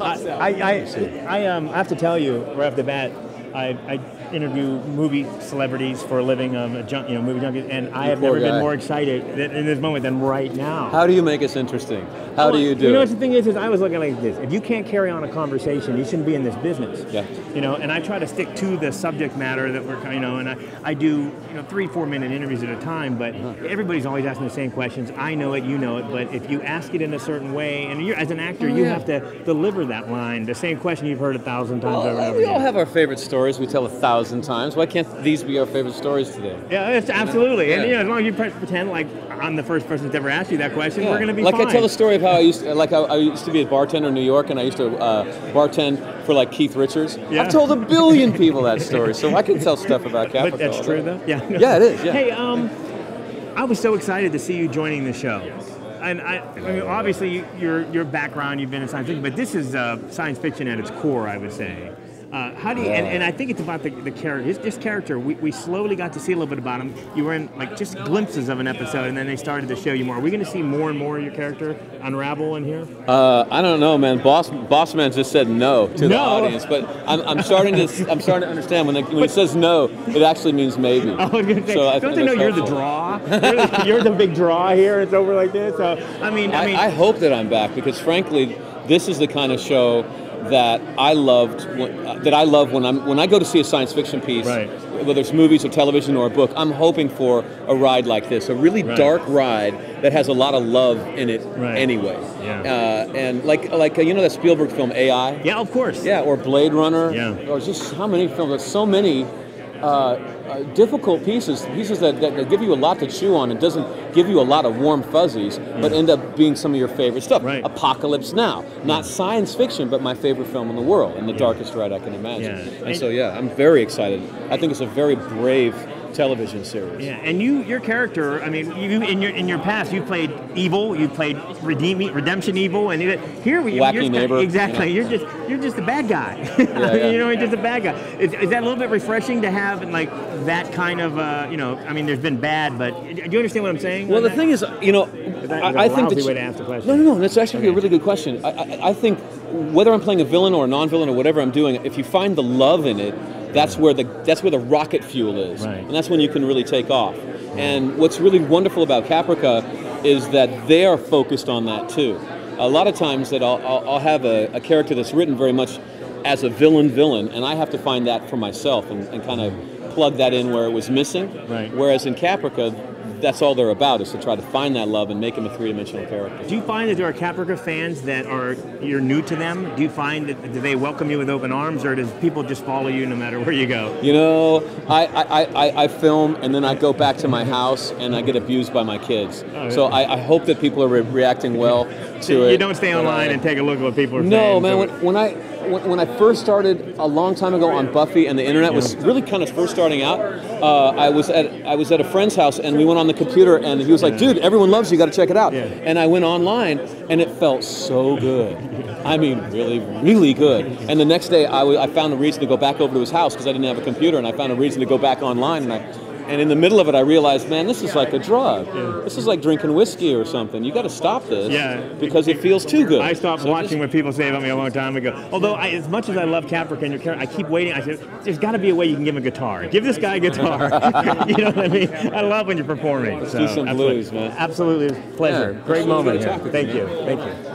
I have to tell you right off the bat, I interview movie celebrities for a living, movie junkie, and I have never been more excited in this moment than right now. How do you make us interesting? How do you do it? You know what the thing is I was looking like this. If you can't carry on a conversation, you shouldn't be in this business. Yeah. And I try to stick to the subject matter that we're, and I do, 3-4 minute interviews at a time, but everybody's always asking the same questions. I know it, you know it, but if you ask it in a certain way, and as an actor, you have to deliver that line, the same question you've heard 1,000 times over and over We again. all have our favorite stories we tell 1,000 times. Why can't these be our favorite stories today? Yeah, it's absolutely. And as long as you pretend like I'm the first person to ever ask you that question, we're going to be fine. fine. I tell the story of how I used to be a bartender in New York, and I used to bartend for like Keith Richards. Yeah. I've told 1 billion people that story, so I can tell stuff about Caprica. But that's true, though? Yeah. Yeah, it is. Yeah. Hey, I was so excited to see you joining the show. And I mean, obviously, your background, you've been in science fiction, but this is science fiction at its core, I would say. How do you? And I think it's about the character. This character, we slowly got to see a little bit about him. You were in like just glimpses of an episode, and then they started to show you more. Are we going to see more and more of your character unravel in here? I don't know, man. Boss man just said no to the audience, but I'm starting to understand when he says no, it actually means maybe. I was going to say, don't they know you're the draw? You're the big draw here. It's over like this. So I hope that I'm back because frankly, this is the kind of show that I love when I go to see a science fiction piece, whether it's movies or television or a book. I'm hoping for a ride like this, a really dark ride that has a lot of love in it anyway. Yeah. And like that Spielberg film AI. Yeah, of course. Yeah, or Blade Runner. Yeah. Or just how many films? There's so many difficult pieces that give you a lot to chew on and doesn't give you a lot of warm fuzzies, but end up being some of your favorite stuff. Right. Apocalypse Now, not science fiction, but my favorite film in the world and the darkest ride I can imagine. Yeah. And so I'm very excited. I think it's a very brave television series. Yeah, and your character, I mean, you in your past, you played evil, you played redemption evil, and here wacky neighbor. Exactly, you're just a bad guy. You're just a bad guy. Is that a little bit refreshing to have like that kind of I mean, there's been bad, but do you understand what I'm saying? Well, the thing is, I think that's a way to ask the question. No, that's actually a really good question. I think whether I'm playing a villain or a non-villain or whatever I'm doing, if you find the love in it, that's where the rocket fuel is, and that's when you can really take off. And what's really wonderful about Caprica is that they are focused on that too. A lot of times that I'll have a character that's written very much as a villain, and I have to find that for myself and kind of plug that in where it was missing. Right. Whereas in Caprica, that's all they're about, is to try to find that love and make him a three-dimensional character. Do you find that there are Caprica fans that you're new to them? Do you find that do they welcome you with open arms, or does people just follow you no matter where you go? I film and then I go back to my house and I get abused by my kids. Oh, so I hope that people are reacting well to it. You don't stay online and take a look at what people are saying. No, man. When I first started a long time ago on Buffy and the internet was really kind of first starting out, I was at a friend's house and we went on the computer and he was like, "Dude, everyone loves you. Got to check it out." Yeah. And I went online and it felt so good. I mean, really, really good. And the next day I found a reason to go back over to his house because I didn't have a computer, and I found a reason to go back online, and in the middle of it, I realized, man, this is like a drug. Yeah. This is like drinking whiskey or something. You got to stop this because it feels too good. I stopped watching what people say about me a long time ago. Although, as much as I love Caprica and your character, I keep waiting. I said, there's got to be a way you can give him a guitar. Give this guy a guitar. You know what I mean? I love when you're performing. Let's do some blues, man. Absolutely. Pleasure. Yeah. Great moment. Thank you. Thank you.